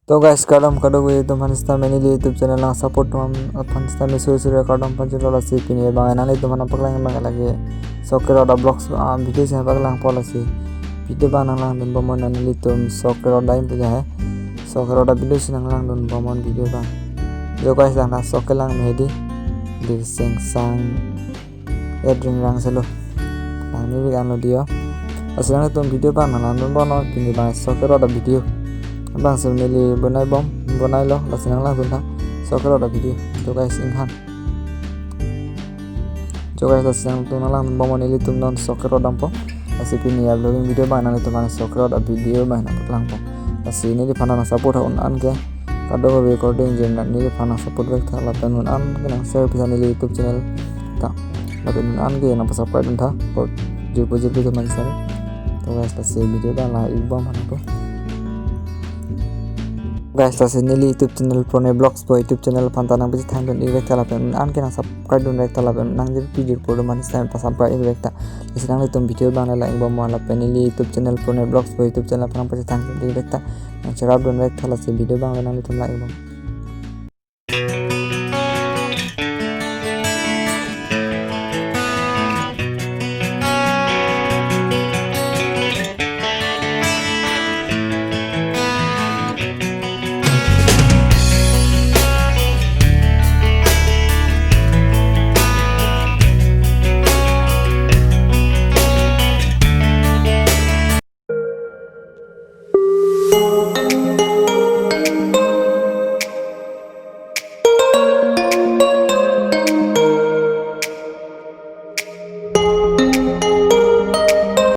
तो guys kadam kadogo itu manista menili YouTube channel lang support mam panista mesu sura kadam panjula la sipini bang nang itu mana paklang bang lagi soccer oda blogs video sa paklang policy video bang nang lang dun bomon nang litum soccer oda impuja hai soccer oda video sinang lang dun bomon video bang yo guys lang na soccer lang medi di sing sang edring lang selo lang ni bigan lo dia aslang itu video bang nang dun bono kini bang soccer oda video bang sebenarnya bonai lo lasenang lang tunta soccer ada video to guys inghan to guys lasenang tunang lang bomon ili tum non soccer odam po asi pini ya vlogging video bang nang itu mana soccer ada video bang nak lang po asi ini di pana support on an ke kado recording jen nak ni di pana support bek thala penun an ke nang share bisa ni YouTube channel ta lapen an ke nang subscribe tunta por jipo itu man sare to guys lasi video bang lah ibam mana po guys lasi nili YouTube channel prone blogs po YouTube channel pantanang biji thang don irek thala pen an ke nang subscribe don rek thala pen nang jir video por man time pa subscribe irek ta isinang litum video bang la ing bom la pen nili YouTube channel prone blogs po YouTube channel panang biji thang don irek ta nang charab don rek thala si video bang la nang litum la ing bom